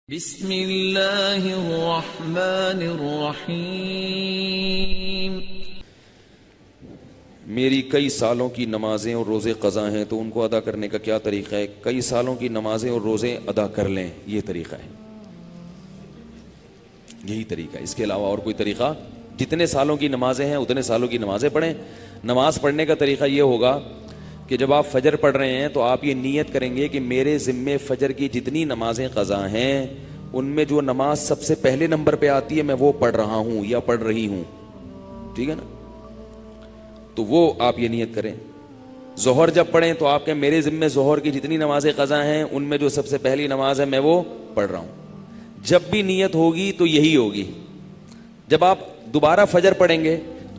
بسم اللہ الرحمن الرحیم۔ میری کئی سالوں کی نمازیں اور روزے قضا ہیں تو ان کو ادا کرنے کا کیا طریقہ ہے؟ کئی سالوں کی نمازیں اور روزے ادا کر لیں، یہ طریقہ ہے، یہی طریقہ ہے، اس کے علاوہ اور کوئی طریقہ؟ جتنے سالوں کی نمازیں ہیں اتنے سالوں کی نمازیں پڑھیں۔ نماز پڑھنے کا طریقہ یہ ہوگا کہ جب آپ فجر پڑھ رہے ہیں تو آپ یہ نیت کریں گے کہ میرے ذمے فجر کی جتنی نمازیں قضا ہیں ان میں جو نماز سب سے پہلے نمبر پہ آتی ہے میں وہ پڑھ رہا ہوں یا پڑھ رہی ہوں، ٹھیک ہے نا؟ تو وہ آپ یہ نیت کریں۔ ظہر جب پڑھیں تو آپ کہیں میرے ذمے ظہر کی جتنی نمازیں قضا ہیں ان میں جو سب سے پہلی نماز ہے میں وہ پڑھ رہا ہوں۔ جب بھی نیت ہوگی تو یہی ہوگی۔ جب آپ دوبارہ فجر پڑھیں گے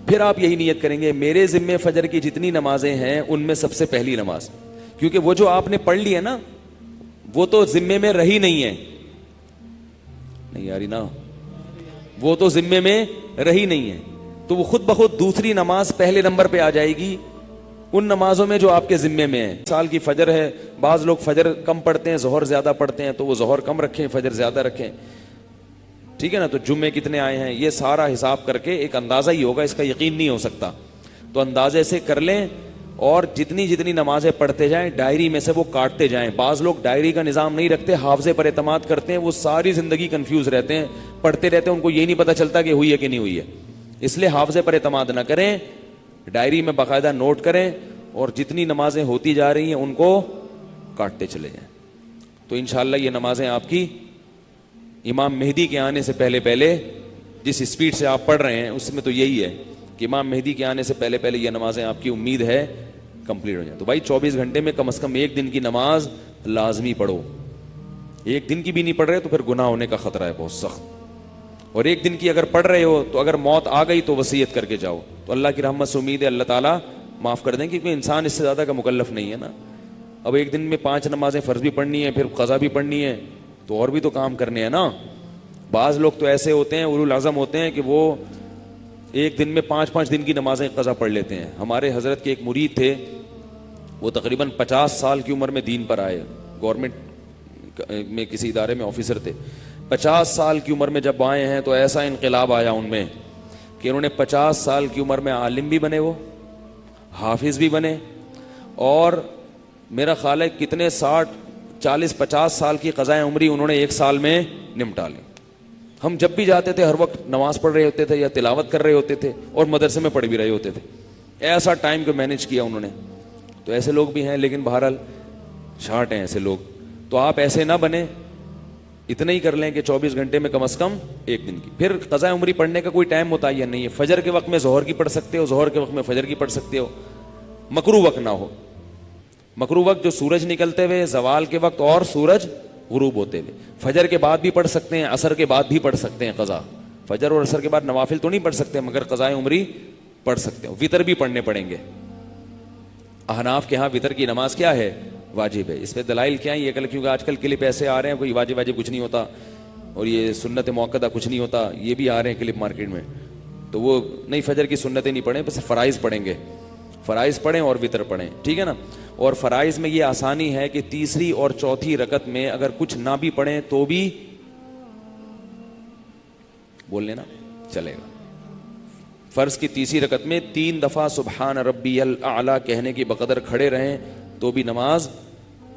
پھر آپ یہی نیت کریں گے میرے ذمے فجر کی جتنی نمازیں ہیں ان میں سب سے پہلی نماز، کیونکہ وہ جو آپ نے پڑھ لی ہے نا وہ تو ذمے میں رہی نہیں ہے، نہیں یاری نا، وہ تو ذمے میں رہی نہیں ہے، تو وہ خود بخود دوسری نماز پہلے نمبر پہ آ جائے گی ان نمازوں میں جو آپ کے ذمے میں ہے۔ سال کی فجر ہے، بعض لوگ فجر کم پڑھتے ہیں ظہر زیادہ پڑھتے ہیں تو وہ ظہر کم رکھیں فجر زیادہ رکھیں، ٹھیک ہے نا؟ تو جمعے کتنے آئے ہیں یہ سارا حساب کر کے ایک اندازہ ہی ہوگا، اس کا یقین نہیں ہو سکتا، تو اندازے سے کر لیں اور جتنی جتنی نمازیں پڑھتے جائیں ڈائری میں سے وہ کاٹتے جائیں۔ بعض لوگ ڈائری کا نظام نہیں رکھتے، حافظے پر اعتماد کرتے ہیں، وہ ساری زندگی کنفیوز رہتے ہیں، پڑھتے رہتے ہیں، ان کو یہ نہیں پتہ چلتا کہ ہوئی ہے کہ نہیں ہوئی ہے۔ اس لیے حافظے پر اعتماد نہ کریں، ڈائری میں باقاعدہ نوٹ کریں اور جتنی نمازیں ہوتی جا رہی ہیں ان کو کاٹتے چلے جائیں، تو انشاءاللہ یہ نمازیں آپ کی امام مہدی کے آنے سے پہلے پہلے، جس اسپیڈ سے آپ پڑھ رہے ہیں اس میں تو یہی ہے کہ امام مہدی کے آنے سے پہلے پہلے یہ نمازیں آپ کی امید ہے کمپلیٹ ہو جائیں۔ تو بھائی 24 گھنٹے میں کم از کم ایک دن کی نماز لازمی پڑھو، ایک دن کی بھی نہیں پڑھ رہے تو پھر گناہ ہونے کا خطرہ ہے بہت سخت، اور ایک دن کی اگر پڑھ رہے ہو تو اگر موت آ گئی تو وصیت کر کے جاؤ، تو اللہ کی رحمت سے امید ہے اللہ تعالیٰ معاف کر دیں، کیونکہ انسان اس سے زیادہ کا مکلف نہیں ہے نا۔ اب ایک دن میں 5 نمازیں فرض بھی پڑھنی ہے پھر قضا بھی پڑھنی ہے تو اور بھی تو کام کرنے ہیں نا۔ بعض لوگ تو ایسے ہوتے ہیں اولو العزم ہوتے ہیں کہ وہ ایک دن میں 5 دن کی نمازیں قضا پڑھ لیتے ہیں۔ ہمارے حضرت کے ایک مرید تھے، وہ تقریباً 50 سال کی عمر میں دین پر آئے، گورنمنٹ میں کسی ادارے میں آفیسر تھے۔ 50 سال کی عمر میں جب آئے ہیں تو ایسا انقلاب آیا ان میں کہ انہوں نے 50 سال کی عمر میں عالم بھی بنے، وہ حافظ بھی بنے، اور میرا خیال ہے کتنے 60 40 50 سال کی قضائے عمری انہوں نے ایک سال میں نمٹا لی۔ ہم جب بھی جاتے تھے ہر وقت نماز پڑھ رہے ہوتے تھے یا تلاوت کر رہے ہوتے تھے اور مدرسے میں پڑھ بھی رہے ہوتے تھے، ایسا ٹائم کو مینیج کیا انہوں نے۔ تو ایسے لوگ بھی ہیں لیکن بہرحال شارٹ ہیں ایسے لوگ، تو آپ ایسے نہ بنیں، اتنا ہی کر لیں کہ 24 گھنٹے میں کم از کم ایک دن کی۔ پھر قضاء عمری پڑھنے کا کوئی ٹائم متعین نہیں ہے، فجر کے وقت میں ظہر کی پڑھ سکتے ہو، ظہر کے وقت میں فجر کی پڑھ سکتے ہو، مکروہ وقت نہ ہو۔ مکروہ وقت جو سورج نکلتے ہوئے، زوال کے وقت اور سورج غروب ہوتے ہوئے، فجر کے بعد بھی پڑھ سکتے ہیں، عصر کے بعد بھی پڑھ سکتے ہیں قضا، فجر اور عصر کے بعد نوافل تو نہیں پڑھ سکتے مگر قضاء عمری پڑھ سکتے ہو۔ وتر بھی پڑھنے پڑیں گے، احناف کے ہاں وتر کی نماز کیا ہے؟ واجب ہے۔ اس پہ دلائل کیا ہے یہ کیونکہ آج کل کلپ ایسے آ رہے ہیں کوئی واجب کچھ نہیں ہوتا اور یہ سنت موقدہ کچھ نہیں ہوتا، یہ بھی آ رہے ہیں کلپ مارکیٹ میں، تو وہ نہیں، فجر کی سنتیں نہیں پڑھیں، بس فرائض پڑھیں گے، فرائض پڑھیں اور وتر پڑھیں، ٹھیک ہے نا؟ اور فرائض میں یہ آسانی ہے کہ تیسری اور چوتھی رکعت میں اگر کچھ نہ بھی پڑھیں تو بھی بول لینا چلے گا۔ فرض کی تیسری رکعت میں 3 دفعہ سبحان ربی الاعلیٰ کہنے کی بقدر کھڑے رہیں تو بھی نماز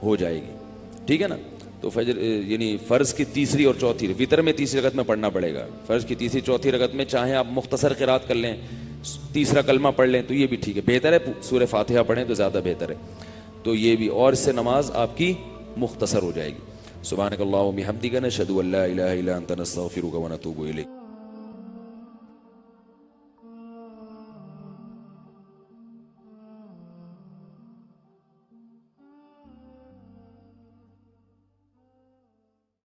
ہو جائے گی، ٹھیک ہے نا؟ تو فجر یعنی فرض کی تیسری اور چوتھی، وتر میں تیسری رکعت میں پڑھنا پڑے گا، فرض کی تیسری چوتھی رکعت میں چاہیں آپ مختصر قرات کر لیں، تیسرا کلمہ پڑھ لیں تو یہ بھی ٹھیک ہے، بہتر ہے سورہ فاتحہ پڑھیں تو زیادہ بہتر ہے، تو یہ بھی، اور اس سے نماز آپ کی مختصر ہو جائے گی۔ سبحانک اللہم و بحمدک نشہد ان لا الہ الا انت نستغفرک و نتوب الیک۔